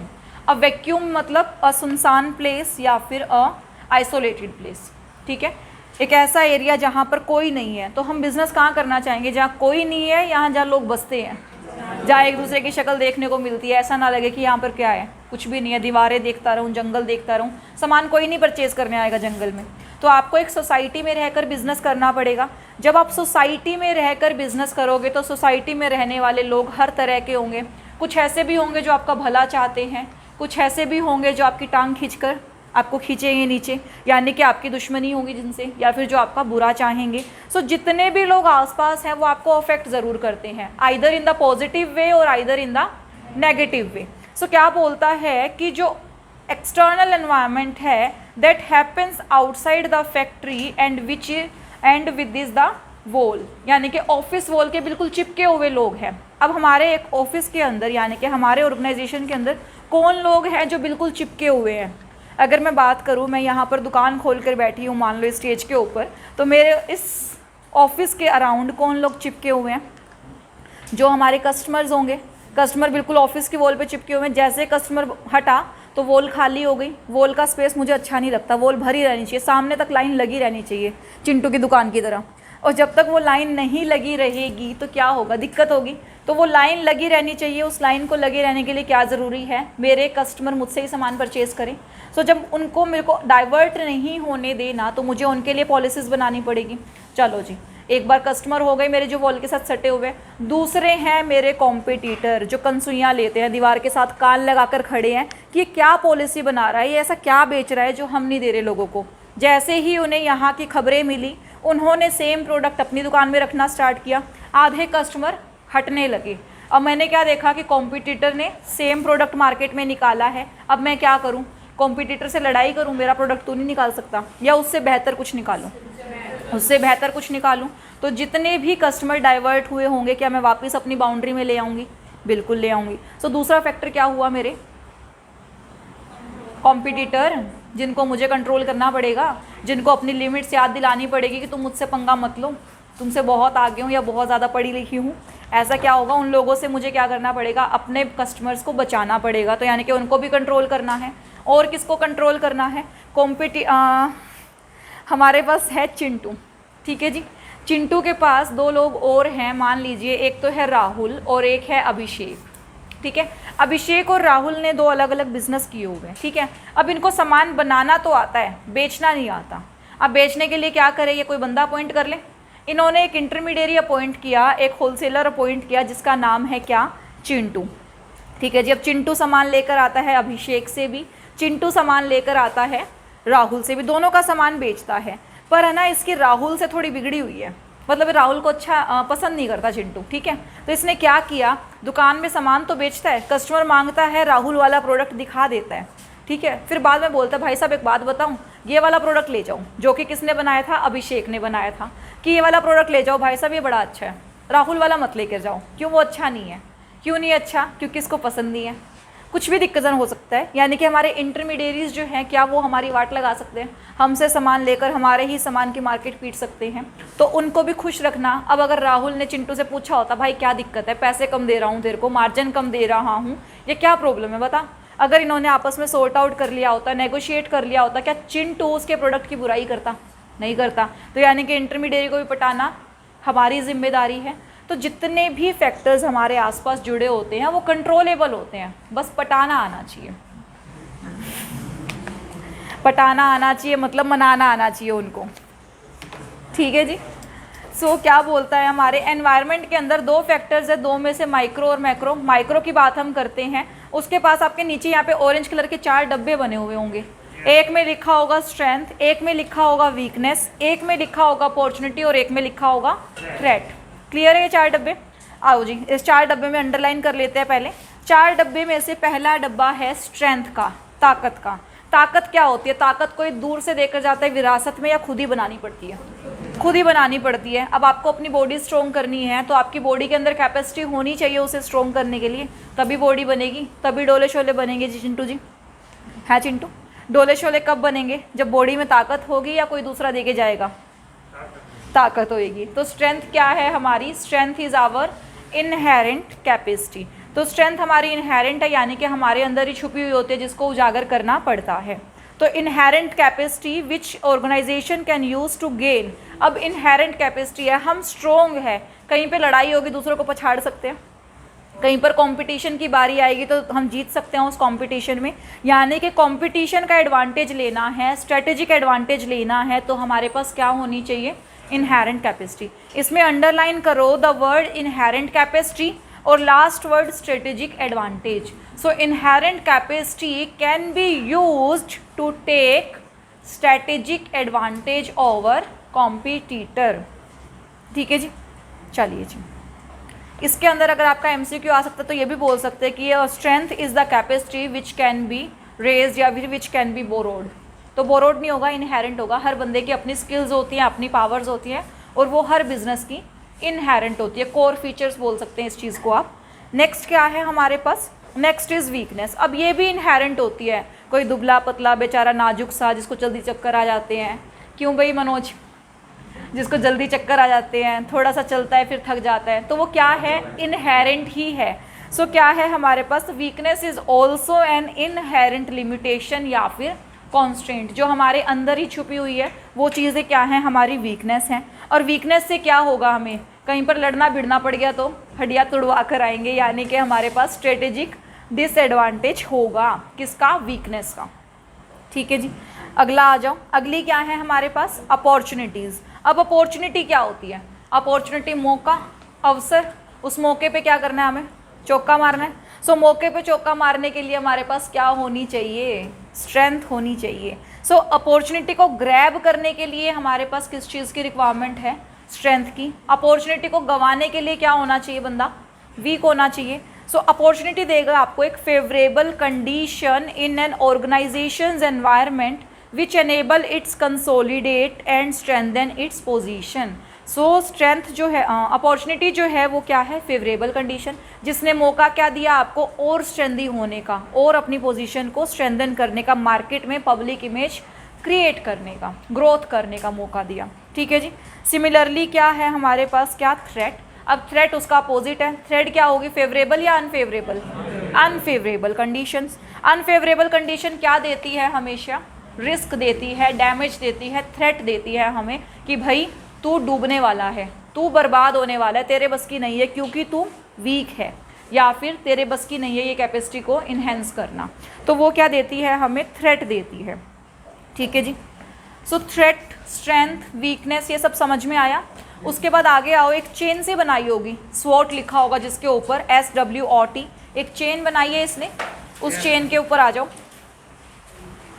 अब वैक्यूम मतलब अ सुनसान प्लेस या फिर अ आइसोलेटेड प्लेस। ठीक है, एक ऐसा एरिया जहाँ पर कोई नहीं है। तो हम बिजनेस कहाँ करना चाहेंगे? जहाँ कोई नहीं है, यहाँ जहाँ लोग बसते हैं, जहाँ एक दूसरे की शक्ल देखने को मिलती है, ऐसा ना लगे कि यहाँ पर क्या है, कुछ भी नहीं है, दीवारें देखता रहूँ, जंगल देखता रहूँ, सामान कोई नहीं परचेज करने आएगा जंगल में। तो आपको एक सोसाइटी में रहकर बिजनेस करना पड़ेगा। जब आप सोसाइटी में रहकर बिजनेस करोगे तो सोसाइटी में रहने वाले लोग हर तरह के होंगे। कुछ ऐसे भी होंगे जो आपका भला चाहते हैं, कुछ ऐसे भी होंगे जो आपकी टांग खींचकर आपको खींचेंगे नीचे, यानी कि आपकी दुश्मनी होगी जिनसे, या फिर जो आपका बुरा चाहेंगे। सो जितने भी लोग आसपास हैं वो आपको अफेक्ट ज़रूर करते हैं, either in the positive way और either in the negative way. So क्या बोलता है कि जो एक्सटर्नल एनवायरनमेंट है that happens outside the factory and with this the wall, यानी कि ऑफिस वॉल के बिल्कुल चिपके हुए लोग हैं। अब हमारे एक ऑफिस के अंदर, यानी कि हमारे ऑर्गेनाइजेशन के अंदर कौन लोग हैं जो बिल्कुल चिपके हुए हैं? अगर मैं बात करूं, मैं यहाँ पर दुकान खोल कर बैठी हूँ, मान लो स्टेज के ऊपर, तो मेरे इस ऑफिस के अराउंड कौन लोग चिपके हुए हैं? जो हमारे कस्टमर्स होंगे। कस्टमर बिल्कुल ऑफिस की वॉल पे चिपके हुए हैं। जैसे कस्टमर हटा तो वॉल खाली हो गई। वॉल का स्पेस मुझे अच्छा नहीं लगता, वॉल भरी रहनी चाहिए, सामने तक लाइन लगी रहनी चाहिए, चिंटू की दुकान की तरह। और जब तक वो लाइन नहीं लगी रहेगी तो क्या होगा? दिक्कत होगी। तो वो लाइन लगी रहनी चाहिए। उस लाइन को लगे रहने के लिए क्या ज़रूरी है? मेरे कस्टमर मुझसे ही सामान परचेज करें। सो जब उनको मेरे को डाइवर्ट नहीं होने देना तो मुझे उनके लिए पॉलिसीज़ बनानी पड़ेगी। चलो जी, एक बार कस्टमर हो गए मेरे जो वॉल के साथ सटे हुए। दूसरे हैं मेरे कॉम्पिटिटर जो कंसुइयाँ लेते हैं, दीवार के साथ कान लगाकर खड़े हैं कि ये क्या पॉलिसी बना रहा है, ये ऐसा क्या बेच रहा है जो हम नहीं दे रहे लोगों को। जैसे ही उन्हें यहाँ की खबरें मिली, उन्होंने सेम प्रोडक्ट अपनी दुकान में रखना स्टार्ट किया। आधे कस्टमर हटने लगे। अब मैंने क्या देखा कि कॉम्पिटिटर ने सेम प्रोडक्ट मार्केट में निकाला है। अब मैं क्या करूँ? कॉम्पिटिटर से लड़ाई करूँ, मेरा प्रोडक्ट तो नहीं निकाल सकता, या उससे बेहतर कुछ निकालूँ? उससे बेहतर कुछ निकालूँ। तो जितने भी कस्टमर डाइवर्ट हुए होंगे, क्या मैं वापस अपनी बाउंड्री में ले आऊँगी? बिल्कुल ले आऊँगी। सो दूसरा फैक्टर क्या हुआ? मेरे कॉम्पिटिटर, जिनको मुझे कंट्रोल करना पड़ेगा, जिनको अपनी लिमिट्स याद दिलानी पड़ेगी कि तुम मुझसे पंगा मत लो, तुमसे बहुत आगे हूँ या बहुत ज़्यादा पढ़ी लिखी हूँ। ऐसा क्या होगा? उन लोगों से मुझे क्या करना पड़ेगा? अपने कस्टमर्स को बचाना पड़ेगा। तो यानी कि उनको भी कंट्रोल करना है। और किसको कंट्रोल करना है? हमारे पास है चिंटू। ठीक है जी, चिंटू के पास दो लोग और हैं, मान लीजिए एक तो है राहुल और एक है अभिषेक। ठीक है, अभिषेक और राहुल ने दो अलग अलग बिजनेस किए हुए हैं। ठीक है, अब इनको सामान बनाना तो आता है, बेचना नहीं आता। अब बेचने के लिए क्या करें? ये कोई बंदा अपॉइंट कर ले। इन्होंने एक इंटरमीडिएरी अपॉइंट किया, एक होलसेलर अपॉइंट किया जिसका नाम है क्या? चिंटू। ठीक है जी। अब चिंटू सामान लेकर आता है अभिषेक से भी, चिंटू सामान लेकर आता है राहुल से भी, दोनों का सामान बेचता है। पर है ना इसकी राहुल से थोड़ी बिगड़ी हुई है, मतलब राहुल को अच्छा पसंद नहीं करता चिंटू, ठीक है। तो इसने क्या किया, दुकान में सामान तो बेचता है, कस्टमर मांगता है राहुल वाला प्रोडक्ट दिखा देता है, ठीक है। फिर बाद में बोलता है भाई साहब एक बात बताऊं, ये वाला प्रोडक्ट ले जाऊं, जो कि किसने बनाया था, अभिषेक ने बनाया था, कि ये वाला प्रोडक्ट ले जाओ भाई साहब ये बड़ा अच्छा है, राहुल वाला मत लेकर जाओ। क्यों, वो अच्छा नहीं है। क्यों नहीं अच्छा, क्योंकि इसको पसंद नहीं है। कुछ भी दिक्कत हो सकता है, यानी कि हमारे इंटरमीडिएरीज जो हैं क्या वो हमारी वाट लगा सकते हैं, हमसे सामान लेकर हमारे ही सामान की मार्केट पीट सकते हैं, तो उनको भी खुश रखना। अब अगर राहुल ने चिंटू से पूछा होता भाई क्या दिक्कत है, पैसे कम दे रहा हूँ तेरे को, मार्जिन कम दे रहा हूँ, ये क्या प्रॉब्लम है बता, अगर इन्होंने आपस में सॉर्ट आउट कर लिया होता, नेगोशिएट कर लिया होता, क्या चिंटू उसके प्रोडक्ट की बुराई करता, नहीं करता। तो यानी कि इंटरमीडिएरी को भी पटाना हमारी जिम्मेदारी है। तो जितने भी फैक्टर्स हमारे आसपास जुड़े होते हैं वो कंट्रोलेबल होते हैं, बस पटाना आना चाहिए, पटाना आना चाहिए, मतलब मनाना आना चाहिए उनको, ठीक है जी। सो क्या बोलता है, हमारे एनवायरनमेंट के अंदर दो फैक्टर्स है, दो में से माइक्रो और मैक्रो। माइक्रो की बात हम करते हैं, उसके पास आपके नीचे यहाँ पे ऑरेंज कलर के 4 डब्बे बने हुए होंगे, एक में लिखा होगा स्ट्रेंथ, एक में लिखा होगा वीकनेस, एक में लिखा होगा अपॉर्चुनिटी और एक में लिखा होगा थ्रेट। क्लियर है ये 4 डब्बे। आओ जी इस 4 डब्बे में अंडरलाइन कर लेते हैं। पहले 4 डब्बे में से पहला डब्बा है स्ट्रेंथ का, ताकत का। ताकत क्या होती है, ताकत कोई दूर से देकर जाता है विरासत में या खुद ही बनानी पड़ती है, खुद ही बनानी पड़ती है। अब आपको अपनी बॉडी स्ट्रॉन्ग करनी है तो आपकी बॉडी के अंदर कैपेसिटी होनी चाहिए उसे स्ट्रॉन्ग करने के लिए, तभी बॉडी बनेगी, तभी डोले शोले बनेंगे जी चिंटू जी, है चिंटू। डोले शोले कब बनेंगे, जब बॉडी में ताकत होगी या कोई दूसरा देके जाएगा, ताकत होएगी। तो स्ट्रेंथ क्या है हमारी, strength is our inherent capacity. तो स्ट्रेंथ हमारी इनहेरेंट है, यानी कि हमारे अंदर ही छुपी हुई होती है जिसको उजागर करना पड़ता है। तो inherent capacity which organisation can use to gain. अब इनहेरेंट कैपेसिटी है, हम स्ट्रोंग है, कहीं पे लड़ाई होगी दूसरों को पछाड़ सकते हैं, कहीं पर कंपटीशन की बारी आएगी तो हम जीत सकते हैं उस कंपटीशन में। यानी कि कंपटीशन का एडवांटेज लेना है, स्ट्रेटेजिक एडवांटेज लेना है, तो हमारे पास क्या होनी चाहिए, इनहेरेंट कैपेसिटी। इसमें अंडरलाइन करो द वर्ड इनहेरेंट कैपेसिटी और last word strategic advantage. So inherent capacity can be used to take strategic advantage over competitor, ठीक है जी। चलिए जी, इसके अंदर अगर आपका एमसीक्यू आ सकता है तो ये भी बोल सकते हैं कि strength is the capacity which can be raised या फिर विच कैन बी बोरोड। तो बोरोड नहीं होगा, इनहेरेंट होगा। हर बंदे की अपनी स्किल्स होती हैं, अपनी पावर्स होती हैं और वो हर बिजनेस की इनहेरेंट होती है, कोर फीचर्स बोल सकते हैं इस चीज़ को आप। नेक्स्ट क्या है हमारे पास, नेक्स्ट इज़ वीकनेस। अब ये भी इनहेरेंट होती है, कोई दुबला पतला बेचारा नाजुक सा जिसको जल्दी चक्कर आ जाते हैं, क्यों भाई मनोज, जिसको जल्दी चक्कर आ जाते हैं, थोड़ा सा चलता है फिर थक जाता है, तो वो क्या है, इनहेरेंट ही है। सो क्या है हमारे पास, weakness is also an inherent limitation या फिर कॉन्स्टेंट, जो हमारे अंदर ही छुपी हुई है वो चीज़ें क्या हैं, हमारी वीकनेस हैं। और वीकनेस से क्या होगा, हमें कहीं पर लड़ना भिड़ना पड़ गया तो हड्डियाँ तुड़वा कर आएंगे, यानी कि हमारे पास स्ट्रेटेजिक डिसएडवांटेज होगा, किसका, वीकनेस का, ठीक है जी। अगला आ जाओ, अगली क्या है हमारे पास, अपॉर्चुनिटीज़। अब अपॉर्चुनिटी क्या होती है, अपॉर्चुनिटी मौका, अवसर, उस मौके पे क्या करना है, हमें चौका मारना है। सो मौके पे चौका मारने के लिए हमारे पास क्या होनी चाहिए, स्ट्रेंथ होनी चाहिए। सो अपॉर्चुनिटी को ग्रैब करने के लिए हमारे पास किस चीज़ की रिक्वायरमेंट है, स्ट्रेंथ की। अपॉर्चुनिटी को गंवाने के लिए क्या होना चाहिए, बंदा वीक होना चाहिए। सो अपॉर्चुनिटी देगा आपको एक favourable condition in an organisations environment which enable it's consolidate and strengthen its position. So strength जो है, अपॉर्चुनिटी जो है वो क्या है, फेवरेबल कंडीशन, जिसने मौका क्या दिया आपको, और स्ट्रेंथी होने का, और अपनी पोजीशन को स्ट्रेंथन करने का, मार्केट में पब्लिक इमेज क्रिएट करने का, ग्रोथ करने का मौका दिया, ठीक है जी। सिमिलरली क्या है हमारे पास, क्या, थ्रेट। अब थ्रेट उसका अपोजिट है, थ्रेट क्या होगी, फेवरेबल या unfavourable, unfavourable conditions. Unfavourable condition क्या देती है, हमेशा रिस्क देती है, डैमेज देती है, थ्रेट देती है हमें कि भाई तू डूबने वाला है, तू बर्बाद होने वाला है, तेरे बस की नहीं है क्योंकि तू वीक है, या फिर तेरे बस की नहीं है ये कैपेसिटी को इन्हेंस करना। तो वो क्या देती है, हमें थ्रेट देती है, ठीक है जी। सो थ्रेट, स्ट्रेंथ, वीकनेस, ये सब समझ में आया। उसके बाद आगे आओ, एक चेन से बनाई होगी, स्वॉट लिखा होगा जिसके ऊपर SWOT, एक चेन बनाई है इसने, उस चेन के ऊपर आ जाओ।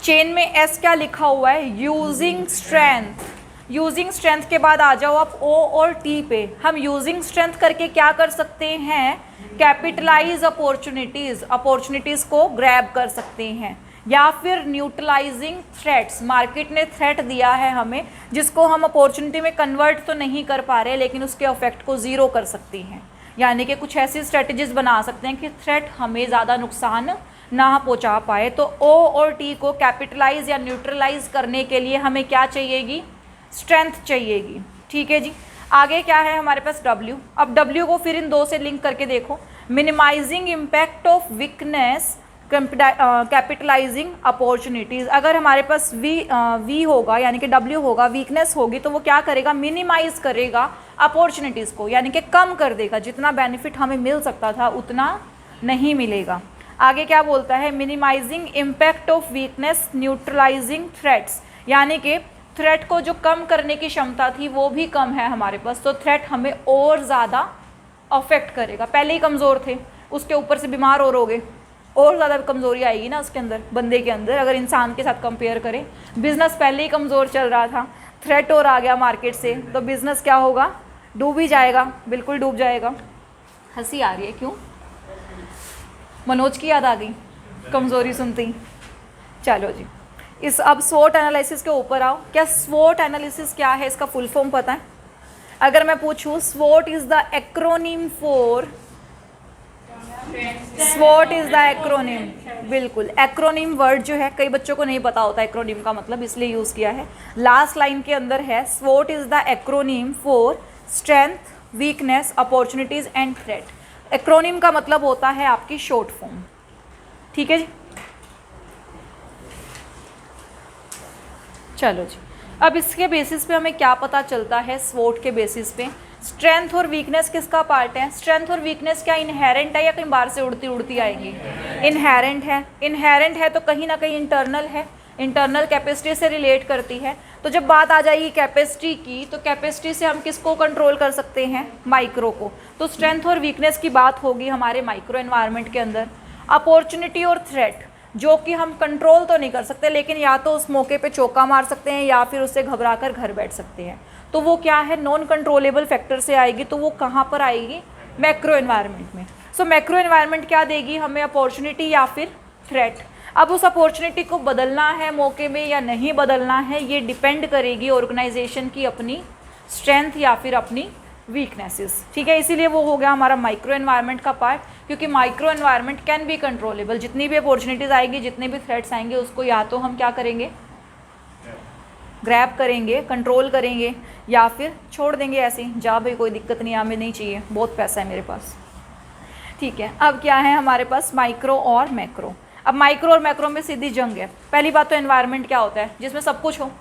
चेन में एस क्या लिखा हुआ है, यूजिंग स्ट्रेंथ। यूजिंग स्ट्रेंथ के बाद आ जाओ आप ओ और टी पे। हम यूजिंग स्ट्रेंथ करके क्या कर सकते हैं, कैपिटलाइज अपॉर्चुनिटीज, अपॉर्चुनिटीज को ग्रैब कर सकते हैं, या फिर न्यूट्रलाइजिंग थ्रेट्स, मार्केट ने थ्रेट दिया है हमें जिसको हम अपॉर्चुनिटी में कन्वर्ट तो नहीं कर पा रहे लेकिन उसके इफेक्ट को ज़ीरो कर सकते हैं। यानी कि कुछ ऐसी स्ट्रेटजीज बना सकते हैं कि थ्रेट हमें ज़्यादा नुकसान ना पहुंचा पाए। तो ओ और टी को कैपिटलाइज या न्यूट्रलाइज करने के लिए हमें क्या चाहिएगी, स्ट्रेंथ चाहिएगी। ठीक है जी। आगे क्या है हमारे पास डब्ल्यू। अब डब्ल्यू को फिर इन दो से लिंक करके देखो, minimising impact of weakness, capitalising opportunities. अगर हमारे पास वी होगा यानी कि डब्ल्यू होगा, वीकनेस होगी, तो वो क्या करेगा, मिनिमाइज करेगा अपॉर्चुनिटीज़ को, यानी कि कम कर देगा। जितना बेनिफिट हमें मिल सकता था उतना नहीं मिलेगा। आगे क्या बोलता है, minimising impact of weakness, neutralising threats, यानी कि थ्रेट को जो कम करने की क्षमता थी वो भी कम है हमारे पास, तो थ्रेट हमें और ज़्यादा अफेक्ट करेगा। पहले ही कमज़ोर थे, उसके ऊपर से बीमार और हो गए, और ज़्यादा कमज़ोरी आएगी ना उसके अंदर, बंदे के अंदर। अगर इंसान के साथ कंपेयर करें, बिज़नेस पहले ही कमज़ोर चल रहा था, थ्रेट और आ गया मार्केट से, तो बिज़नेस क्या होगा, डूब ही जाएगा, बिल्कुल डूब जाएगा। हंसी आ रही है क्यों, मनोज की याद आ गई कमज़ोरी सुनते ही। चलो जी, इस अब स्वोट एनालिसिस के ऊपर आओ। क्या स्वोट एनालिसिस क्या है, इसका फुल फॉर्म पता है? अगर मैं पूछूं स्वोट is the acronym for, स्वोट is the acronym, बिल्कुल एक्रोनिम वर्ड जो है कई बच्चों को नहीं पता होता एक्रोनिम का मतलब, इसलिए यूज़ किया है। लास्ट लाइन के अंदर है स्वोट is the acronym for strength, weakness, opportunities and threat. Acronym का मतलब होता है आपकी शॉर्ट फॉर्म। ठीक है जी। चलो जी, अब इसके बेसिस पे हमें क्या पता चलता है, स्वोट के बेसिस पे स्ट्रेंथ और वीकनेस किसका पार्ट है। स्ट्रेंथ और वीकनेस क्या इनहेरेंट है या कहीं बाहर से उड़ती उड़ती आएंगी? इनहेरेंट है। इनहेरेंट है तो कहीं ना कहीं इंटरनल है, इंटरनल कैपेसिटी से रिलेट करती है। तो जब बात आ जाएगी कैपेसिटी की, तो कैपेसिटी से हम किसको कंट्रोल कर सकते हैं, माइक्रो को। तो स्ट्रेंथ और वीकनेस की बात होगी हमारे माइक्रो एनवायरनमेंट के अंदर। अपॉर्चुनिटी और थ्रेट जो कि हम कंट्रोल तो नहीं कर सकते, लेकिन या तो उस मौके पे चौका मार सकते हैं या फिर उससे घबरा कर घर बैठ सकते हैं। तो वो क्या है, नॉन कंट्रोलेबल फैक्टर से आएगी। तो वो कहाँ पर आएगी, मैक्रो एनवायरनमेंट में। सो मैक्रो एनवायरनमेंट क्या देगी हमें, अपॉर्चुनिटी या फिर थ्रेट। अब उस अपॉर्चुनिटी को बदलना है मौके में या नहीं बदलना है, ये डिपेंड करेगी ऑर्गेनाइजेशन की अपनी स्ट्रेंथ या फिर अपनी वीकनेसेस। ठीक है, इसीलिए वो हो गया हमारा माइक्रो एनवायरनमेंट का पार्ट, क्योंकि micro environment can be controllable. जितनी भी अपॉर्चुनिटीज़ आएगी, जितने भी थ्रेट्स आएंगे, उसको या तो हम क्या करेंगे, ग्रैब करेंगे, कंट्रोल करेंगे, या फिर छोड़ देंगे ऐसे ही, जा भाई कोई दिक्कत नहीं, हमें नहीं चाहिए, बहुत पैसा है मेरे पास। ठीक है, अब क्या है हमारे पास माइक्रो और मैक्रो। अब माइक्रो और मैक्रो में सीधी जंग है। पहली बात तो एनवायरनमेंट क्या होता है, जिसमें सब कुछ हो,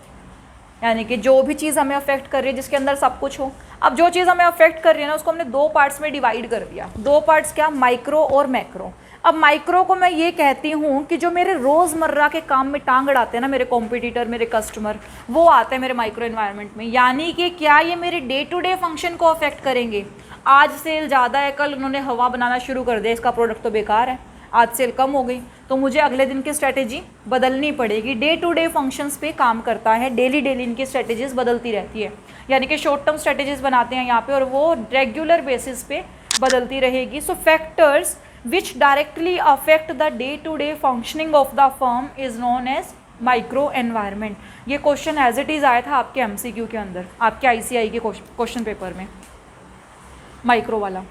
यानी कि जो भी चीज़ हमें अफेक्ट कर रही है जिसके अंदर सब कुछ हो। अब जो चीज़ हमें अफेक्ट कर रही है ना, उसको हमने दो पार्ट्स में डिवाइड कर दिया। दो पार्ट्स क्या, माइक्रो और मैक्रो। अब माइक्रो को मैं ये कहती हूँ कि जो मेरे रोज़मर्रा के काम में टांग अड़ाते हैं ना, मेरे कॉम्पिटिटर, मेरे कस्टमर, वो आते हैं मेरे माइक्रो एनवायरनमेंट में। यानी कि क्या ये मेरे डे टू डे फंक्शन को अफेक्ट करेंगे। आज सेल ज़्यादा है, कल उन्होंने हवा बनाना शुरू कर दिया, इसका प्रोडक्ट तो बेकार है, आज सेल कम हो गई, तो मुझे अगले दिन की स्ट्रैटेजी बदलनी पड़ेगी। डे टू डे फंक्शंस पे काम करता है, डेली इनकी स्ट्रैटेजीज बदलती रहती है। यानी कि शॉर्ट टर्म स्ट्रैटेजीज बनाते हैं यहाँ पे, और वो रेगुलर बेसिस पे बदलती रहेगी। So factors which directly affect the day to day functioning of the firm is known as micro environment. ये क्वेश्चन एज इट इज़ आया था आपके MCQ के अंदर, आपके ICI के क्वेश्चन पेपर में, माइक्रो वाला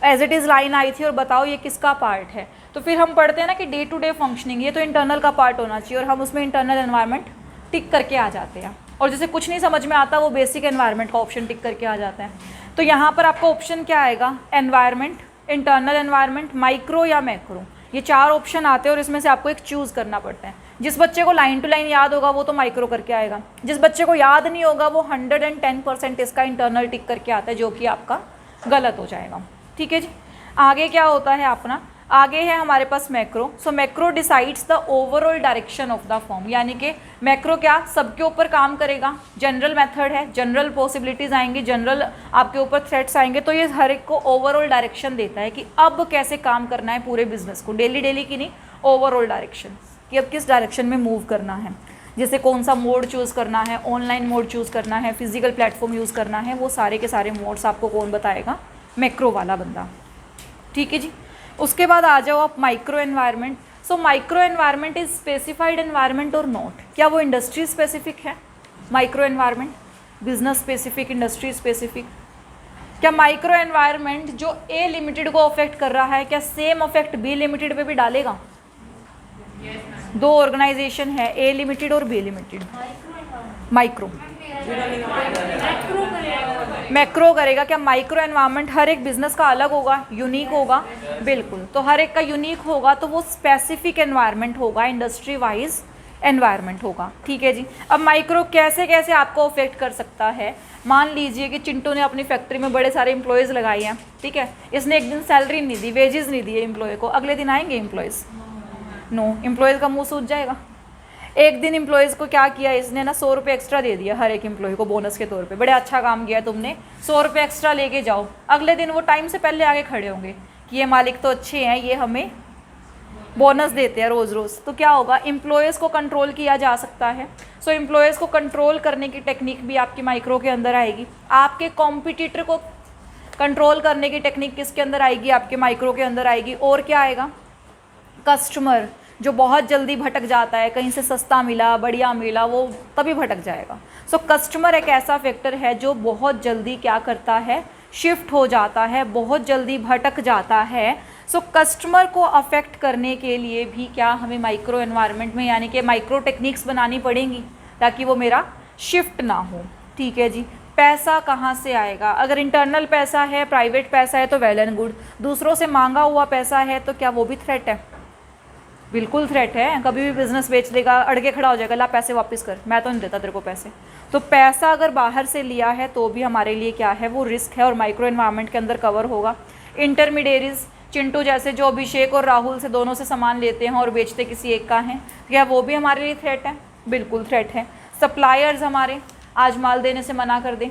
एज इट इज़ लाइन आई थी, और बताओ ये किसका पार्ट है। तो फिर हम पढ़ते हैं ना कि डे टू डे फंक्शनिंग, ये तो इंटरनल का पार्ट होना चाहिए, और हम उसमें इंटरनल एनवायरनमेंट टिक करके आ जाते हैं। और जैसे कुछ नहीं समझ में आता, वो बेसिक एनवायरनमेंट का ऑप्शन टिक करके आ जाता है। तो यहाँ पर आपका ऑप्शन क्या आएगा, एनवायरनमेंट, इंटरनल एनवायरनमेंट, माइक्रो या मैक्रो। ये चार ऑप्शन आते हैं और इसमें से आपको एक चूज़ करना पड़ता है। जिस बच्चे को लाइन टू लाइन याद होगा वो तो माइक्रो करके आएगा, जिस बच्चे को याद नहीं होगा वो 110% इसका इंटरनल टिक करके आता है, जो कि आपका गलत हो जाएगा। ठीक है जी। आगे क्या होता है अपना, आगे है हमारे पास macro. So macro decides the overall direction of the form, यानी कि मैक्रो क्या सबके ऊपर काम करेगा, जनरल मेथड है, जनरल पॉसिबिलिटीज़ आएंगी, जनरल आपके ऊपर थ्रेट्स आएंगे, तो ये हर एक को ओवरऑल डायरेक्शन देता है कि अब कैसे काम करना है पूरे बिजनेस को, डेली डेली की नहीं, ओवरऑल डायरेक्शन कि अब किस डायरेक्शन में मूव करना है, जैसे कौन सा मोड चूज़ करना है, ऑनलाइन मोड चूज़ करना है, फिजिकल प्लेटफॉर्म यूज़ करना है, वो सारे के सारे मोड्स आपको कौन बताएगा, मैक्रो वाला बंदा। ठीक है जी। उसके बाद आ जाओ आप micro environment. So micro environment is specified environment और नॉट, क्या वो इंडस्ट्री स्पेसिफिक है micro environment, business specific, industry specific? क्या माइक्रो एनवायरनमेंट जो ए लिमिटेड को अफेक्ट कर रहा है, क्या सेम अफेक्ट बी लिमिटेड पे भी डालेगा? दो ऑर्गेनाइजेशन है, ए लिमिटेड और बी लिमिटेड, माइक्रो मैक्रो करेगा। क्या माइक्रो एनवायरनमेंट हर एक बिजनेस का अलग होगा, यूनिक होगा? बिल्कुल। तो हर एक का यूनिक होगा तो वो स्पेसिफिक एनवायरनमेंट होगा, इंडस्ट्री वाइज एनवायरनमेंट होगा। ठीक है जी। अब माइक्रो कैसे कैसे आपको अफेक्ट कर सकता है, मान लीजिए कि चिंटू ने अपनी फैक्ट्री में बड़े सारे एम्प्लॉयज़ लगाए हैं, ठीक है, इसने एक दिन सैलरी नहीं दी, वेजेस नहीं दिए एम्प्लॉय को, अगले दिन आएंगे एम्प्लॉयज़? नो, एम्प्लॉयज़ का मुंह सूझ जाएगा। एक दिन एम्प्लॉयज़ को क्या किया इसने ना, 100 रुपये एक्स्ट्रा दे दिया हर एक एम्प्लॉय को बोनस के तौर पे, बड़े अच्छा काम किया तुमने, 100 रुपये एक्स्ट्रा लेके जाओ। अगले दिन वो टाइम से पहले आके खड़े होंगे कि ये मालिक तो अच्छे हैं, ये हमें बोनस देते हैं रोज़ रोज़। तो क्या होगा, एम्प्लॉयज़ को कंट्रोल किया जा सकता है। सो एम्प्लॉयज़ को कंट्रोल करने की टेक्निक भी आपकी माइक्रो के अंदर आएगी। आपके कॉम्पिटिटर को कंट्रोल करने की टेक्निक किसके अंदर आएगी, आपके माइक्रो के अंदर आएगी। और क्या आएगा, कस्टमर जो बहुत जल्दी भटक जाता है, कहीं से सस्ता मिला, बढ़िया मिला, वो तभी भटक जाएगा। सो कस्टमर एक ऐसा फैक्टर है जो बहुत जल्दी क्या करता है, शिफ्ट हो जाता है, बहुत जल्दी भटक जाता है। सो कस्टमर को अफेक्ट करने के लिए भी क्या हमें माइक्रो एनवायरनमेंट में यानी कि माइक्रो टेक्निक्स बनानी पड़ेंगी ताकि वो मेरा शिफ्ट ना हो। ठीक है जी। पैसा कहाँ से आएगा, अगर इंटरनल पैसा है, प्राइवेट पैसा है तो वेल एंड गुड, दूसरों से मांगा हुआ पैसा है तो क्या वो भी थ्रेट है? बिल्कुल थ्रेट है। कभी भी बिजनेस बेच देगा, अड़के खड़ा हो जाएगा, ला पैसे वापस कर, मैं तो नहीं देता तेरे को पैसे। तो पैसा अगर बाहर से लिया है तो भी हमारे लिए क्या है, वो रिस्क है और माइक्रो एनवायरनमेंट के अंदर कवर होगा। इंटरमीडिएरीज, चिंटू जैसे जो अभिषेक और राहुल से दोनों से सामान लेते हैं और बेचते किसी एक का हैं, क्या वो भी हमारे लिए थ्रेट है? बिल्कुल थ्रेट है। सप्लायर्स हमारे आज माल देने से मना कर दें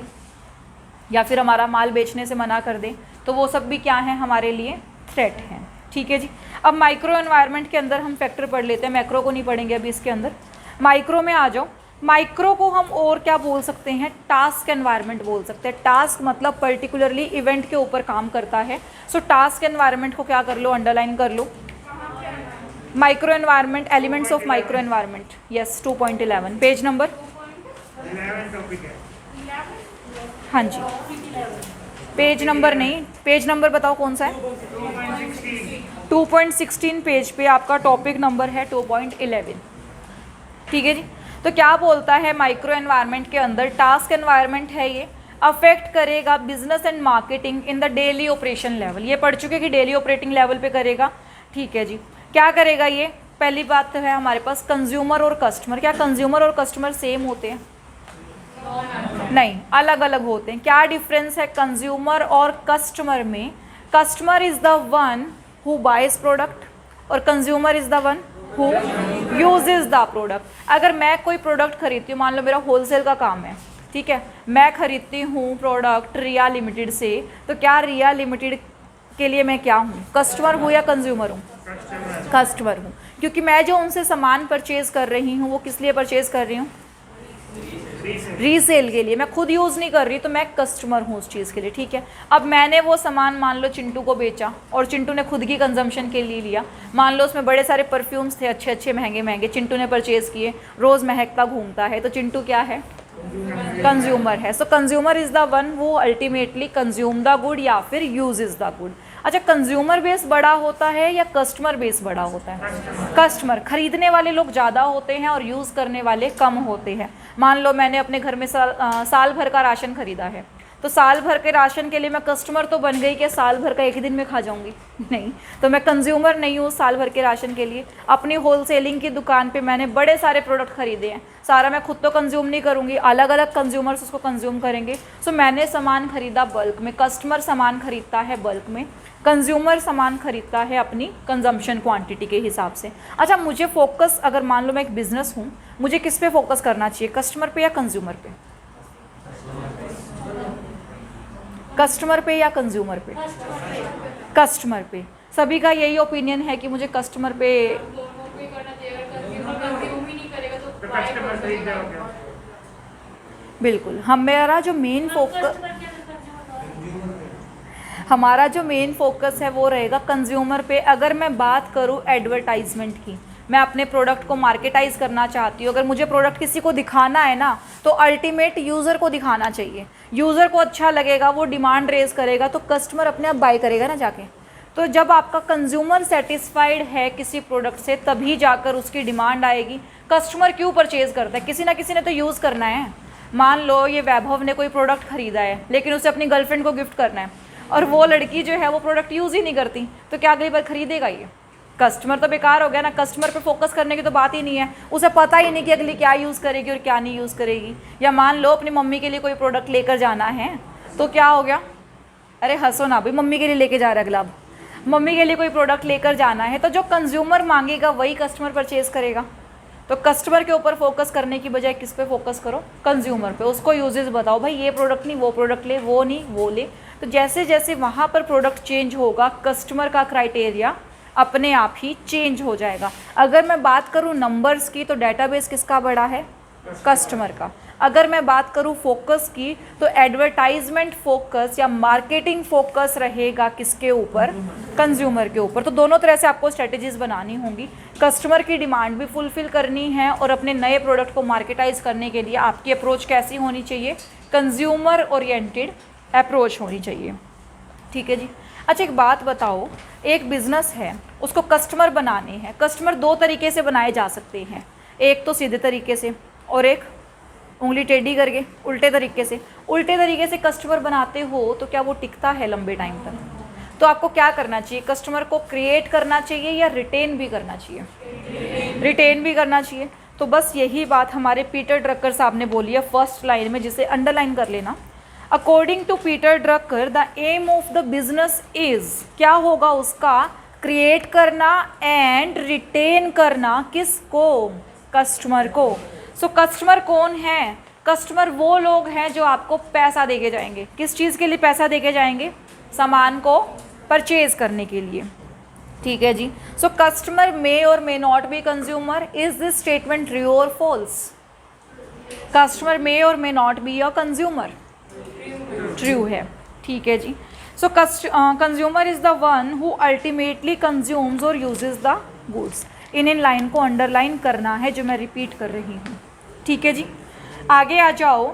या फिर हमारा माल बेचने से मना कर दें, तो वो सब भी क्या है, हमारे लिए थ्रेट हैं। ठीक है जी। अब माइक्रो एनवायरनमेंट के अंदर हम फैक्टर पढ़ लेते हैं, मैक्रो को नहीं पढ़ेंगे अभी इसके अंदर। माइक्रो में आ जाओ। माइक्रो को हम और क्या बोल सकते हैं, टास्क एनवायरनमेंट बोल सकते हैं। टास्क मतलब पर्टिकुलरली इवेंट के ऊपर काम करता है। सो टास्क एनवायरनमेंट को क्या कर लो, अंडरलाइन कर लो। Micro environment, elements of micro environment, yes 2.11 page number, हाँ जी पेज नंबर नहीं, पेज नंबर बताओ कौन सा है? 2.16 पेज पे आपका टॉपिक नंबर है 2.11। ठीक है जी। तो क्या बोलता है माइक्रो एनवायरनमेंट के अंदर, टास्क एनवायरनमेंट है ये, अफेक्ट करेगा business and marketing in the daily operation level. ये पढ़ चुके कि डेली ऑपरेटिंग लेवल पे करेगा। ठीक है जी। क्या करेगा ये, पहली बात तो है हमारे पास कंज्यूमर और कस्टमर। क्या कंज्यूमर और कस्टमर सेम होते हैं? नहीं, अलग अलग होते हैं। क्या डिफरेंस है कंज्यूमर और कस्टमर में? Customer is the one who buys product और consumer is the one who uses the product. अगर मैं कोई प्रोडक्ट खरीदती हूँ, मान लो मेरा होलसेल का काम है, ठीक है, मैं खरीदती हूँ प्रोडक्ट रिया लिमिटेड से, तो क्या रिया लिमिटेड के लिए मैं क्या हूँ, कस्टमर हूँ या कंज्यूमर हूँ? कस्टमर हूँ, क्योंकि मैं जो उनसे सामान परचेज कर रही हूँ वो किस लिए परचेज कर रही हूँ? रीसेल के लिए। मैं खुद यूज़ नहीं कर रही, तो मैं कस्टमर हूँ उस चीज़ के लिए। ठीक है। अब मैंने वो सामान मान लो चिंटू को बेचा और चिंटू ने खुद की कंजम्पशन के लिए लिया। मान लो उसमें बड़े सारे परफ्यूम्स थे, अच्छे अच्छे महंगे महंगे, चिंटू ने परचेज़ किए, रोज़ महकता घूमता है, तो चिंटू क्या है? कंज्यूमर है। सो कंज्यूमर इज़ द वन वो अल्टीमेटली कंज्यूम द गुड या फिर यूज इज़ द गुड। अच्छा, कंज्यूमर बेस बड़ा होता है या कस्टमर बेस बड़ा होता है? कस्टमर, खरीदने वाले लोग ज़्यादा होते हैं और यूज़ करने वाले कम होते हैं। मान लो मैंने अपने घर में साल भर का राशन खरीदा है, तो साल भर के राशन के लिए मैं कस्टमर तो बन गई कि साल भर का एक ही दिन में खा जाऊंगी? नहीं, तो मैं कंज्यूमर नहीं हूँ साल भर के राशन के लिए। अपनी होलसेलिंग की दुकान पे मैंने बड़े सारे प्रोडक्ट खरीदे हैं, सारा मैं खुद तो कंज्यूम नहीं करूँगी, अलग अलग कंज्यूमर्स उसको कंज्यूम करेंगे। सो मैंने सामान खरीदा बल्क में, कस्टमर सामान खरीदता है बल्क में, कंज्यूमर सामान खरीदता है अपनी कंजम्पशन क्वांटिटी के हिसाब से। अच्छा, मुझे फोकस, अगर मान लो मैं एक बिज़नेस हूँ, मुझे किस पे फोकस करना चाहिए, कस्टमर पे या कंज्यूमर पे? कस्टमर पे या कंज्यूमर पे? कस्टमर पे। सभी का यही ओपिनियन है कि मुझे कस्टमर पे। बिल्कुल, हमारा जो मेन फोकस है वो रहेगा कंज्यूमर पे। अगर मैं बात करूँ एडवर्टाइजमेंट की, मैं अपने प्रोडक्ट को मार्केटाइज करना चाहती हूँ, अगर मुझे प्रोडक्ट किसी को दिखाना है ना, तो अल्टीमेट यूज़र को दिखाना चाहिए। यूज़र को अच्छा लगेगा, वो डिमांड रेज करेगा, तो कस्टमर अपने आप बाय करेगा ना जाके। तो जब आपका कंज्यूमर सेटिस्फाइड है किसी प्रोडक्ट से, तभी जाकर उसकी डिमांड आएगी। कस्टमर क्यों परचेज़ करता है? किसी ना किसी ने तो यूज़ करना है। मान लो ये वैभव ने कोई प्रोडक्ट खरीदा है, लेकिन उसे अपनी गर्लफ्रेंड को गिफ्ट करना है, और वो लड़की जो है वो प्रोडक्ट यूज़ ही नहीं करती, तो क्या अगली बार खरीदेगा ये? कस्टमर तो बेकार हो गया ना। कस्टमर पे फोकस करने की तो बात ही नहीं है, उसे पता ही नहीं कि अगली क्या यूज़ करेगी और क्या नहीं यूज़ करेगी। या मान लो अपनी मम्मी के लिए कोई प्रोडक्ट लेकर जाना है, तो क्या हो गया? अरे हंसो ना भाई, मम्मी के लिए लेके जा रहा है अगला। मम्मी के लिए कोई प्रोडक्ट लेकर जाना है, तो जो कंज्यूमर मांगेगा वही कस्टमर परचेज़ करेगा। तो कस्टमर के ऊपर फोकस करने की बजाय किस पे फोकस करो? कंज्यूमर पे। उसको यूजेस बताओ, भाई ये प्रोडक्ट नहीं वो प्रोडक्ट ले, वो नहीं वो ले। तो जैसे जैसे वहाँ पर प्रोडक्ट चेंज होगा, कस्टमर का क्राइटेरिया अपने आप ही चेंज हो जाएगा। अगर मैं बात करूँ नंबर्स की, तो डेटाबेस किसका बड़ा है? कस्टमर का। अगर मैं बात करूँ फोकस की, तो एडवर्टाइजमेंट फोकस या मार्केटिंग फोकस रहेगा किसके ऊपर? कंज्यूमर के ऊपर। तो दोनों तरह से आपको स्ट्रेटजीज बनानी होंगी। कस्टमर की डिमांड भी फुलफिल करनी है, और अपने नए प्रोडक्ट को मार्केटाइज करने के लिए आपकी अप्रोच कैसी होनी चाहिए? कंज्यूमर ओरिएंटेड अप्रोच होनी चाहिए। ठीक है जी। अच्छा, एक बात बताओ, एक बिजनेस है, उसको कस्टमर बनाने हैं। कस्टमर दो तरीके से बनाए जा सकते हैं, एक तो सीधे तरीके से, और एक उंगली टेढ़ी करके उल्टे तरीके से। उल्टे तरीके से कस्टमर बनाते हो तो क्या वो टिकता है लंबे टाइम तक? तो आपको क्या करना चाहिए? कस्टमर को क्रिएट करना चाहिए या रिटेन भी करना चाहिए? रिटेन भी करना चाहिए। तो बस यही बात हमारे पीटर ड्रकर साहब ने बोली है फर्स्ट लाइन में, जिसे अंडरलाइन कर लेना। According to Peter Drucker, the aim of the business is, क्या होगा उसका? क्रिएट करना एंड रिटेन करना। किसको? कस्टमर को। सो कस्टमर कौन है? कस्टमर वो लोग हैं जो आपको पैसा देके जाएंगे। किस चीज़ के लिए पैसा देके जाएंगे? सामान को परचेज करने के लिए। ठीक है जी। सो customer may or may not be consumer. Is this statement true or false? Customer may or may not be a consumer. True है। ठीक है जी। So consumer is the one who ultimately consumes or uses the goods. इन line को underline करना है जो मैं रिपीट कर रही हूँ। ठीक है जी। आगे आ जाओ।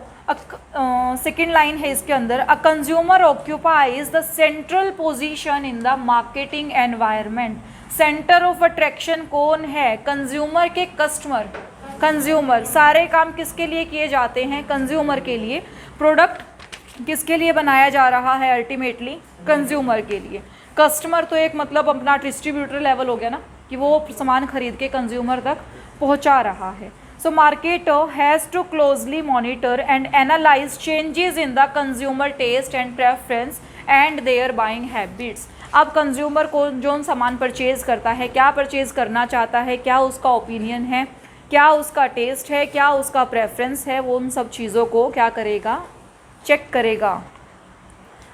सेकेंड लाइन है इसके अंदर, a consumer occupies the central position in the marketing environment. Centre of attraction कौन है? कंज्यूमर के कस्टमर। कंज्यूमर। सारे काम किसके लिए किए जाते हैं? कंज्यूमर के लिए। प्रोडक्ट किसके लिए बनाया जा रहा है? अल्टीमेटली कंज्यूमर के लिए। कस्टमर तो एक मतलब अपना डिस्ट्रीब्यूटर लेवल हो गया ना, कि वो सामान खरीद के कंज्यूमर तक पहुंचा रहा है। So marketer has to closely monitor and analyse changes in the consumer taste and preference and their buying habits. अब कंज्यूमर को जो सामान परचेज करता है, क्या परचेज करना चाहता है, क्या उसका ओपिनियन है, क्या उसका टेस्ट है, क्या उसका प्रेफरेंस है, वो उन सब चीज़ों को क्या करेगा? चेक करेगा।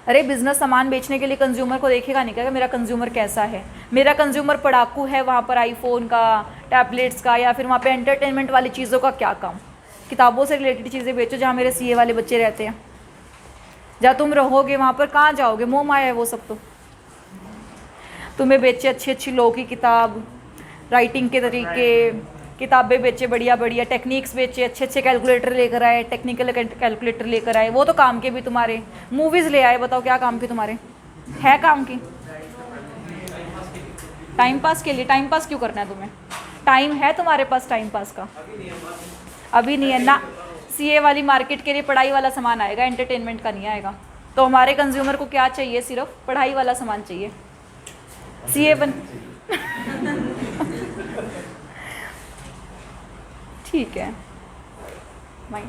अरे बिज़नेस सामान बेचने के लिए कंज्यूमर को देखेगा नहीं क्या मेरा कंज्यूमर कैसा है? मेरा कंज्यूमर पढ़ाकू है, वहाँ पर आईफोन का, टैबलेट्स का, या फिर वहाँ पे एंटरटेनमेंट वाली चीज़ों का क्या काम? किताबों से रिलेटेड चीज़ें बेचो, जहाँ मेरे सीए वाले बच्चे रहते हैं। जहाँ तुम रहोगे वहाँ पर कहाँ जाओगे? मोह माया है वो सब। तो तुम्हें बेचे अच्छी अच्छी लॉ की किताब, राइटिंग के तरीके, किताबें बेचे बढ़िया बढ़िया, टेक्निक्स बेचे, अच्छे अच्छे कैलकुलेटर लेकर आए, टेक्निकल कैलकुलेटर लेकर आए, वो तो काम के भी तुम्हारे। मूवीज़ ले आए, बताओ क्या काम की तुम्हारे? है काम की? टाइम पास के लिए। टाइम पास क्यों करना है तुम्हें? टाइम है तुम्हारे पास टाइम पास का? अभी नहीं है ना। सीए वाली मार्केट के लिए पढ़ाई वाला सामान आएगा, एंटरटेनमेंट का नहीं आएगा। तो हमारे कंज्यूमर को क्या चाहिए? सिर्फ पढ़ाई वाला सामान चाहिए। सीए बन ठीक है भाई,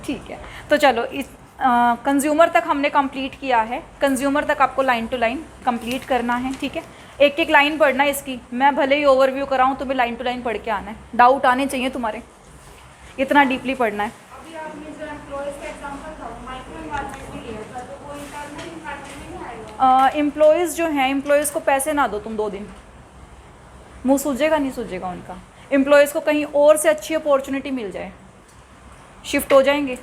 ठीक है। तो चलो इस कंज्यूमर तक हमने कंप्लीट किया है। कंज्यूमर तक आपको लाइन टू लाइन कंप्लीट करना है, ठीक है। एक एक लाइन पढ़ना है इसकी। मैं भले ही ओवरव्यू कराऊँ, तुम्हें लाइन टू लाइन पढ़ के आना है। डाउट आने चाहिए तुम्हारे, इतना डीपली पढ़ना है। अभी आपने जो एम्प्लॉयज का एग्जांपल था वो माइक्रो इन्वायरमेंट में लिया था, तो वो इंटरनल इन्वायरमेंट में आएगा। एम्प्लॉयज़ जो हैं, एम्प्लॉयज़ को पैसे ना दो तुम 2 दिन, मुँह सूझेगा नहीं सूझेगा उनका। एम्प्लॉयज़ को कहीं और से अच्छी अपॉर्चुनिटी मिल जाए, शिफ्ट हो जाएंगे।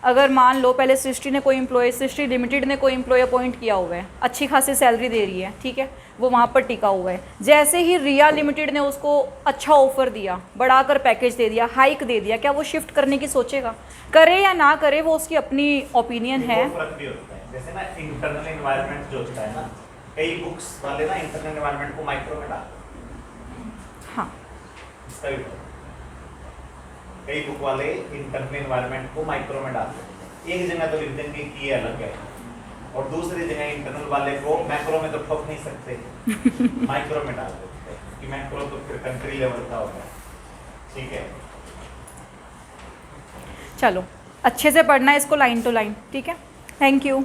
अगर मान लो पहले सृष्टि ने कोई एम्प्लॉय, सृष्टि लिमिटेड ने कोई एम्प्लॉय अपॉइंट किया हुआ है, अच्छी खासी सैलरी दे रही है, ठीक है, वो वहाँ पर टिका हुआ है। जैसे ही रिया लिमिटेड ने उसको अच्छा ऑफर दिया, बढ़ाकर पैकेज दे दिया, हाइक दे दिया, क्या वो शिफ्ट करने की सोचेगा? करे या ना करे वो उसकी अपनी ओपिनियन है। फर्क भी होता है, जैसे ना इंटरनल एनवायरनमेंट जो होता है ना, कई बुक्स वाले ना इंटरनल एनवायरनमेंट को माइक्रो में डालते हैं। हाँ, इसका भी फर्क। कई बुक वाले इंटरनल एनवायरनमेंट को माइक्रो में डालते हैं। एक जगह तो लिख देंगे कि ये अलग है, और दूसरी जगह इंटरनल वाले को मैक्रो में तो ठोक नहीं सकते, माइक्रो में डाल देते हैं कि मैक्रो तो फिर कंट्री लेवल का होगा। ठीक है, चलो अच्छे से पढ़ना है इसको लाइन टू लाइन, ठीक है। Thank you.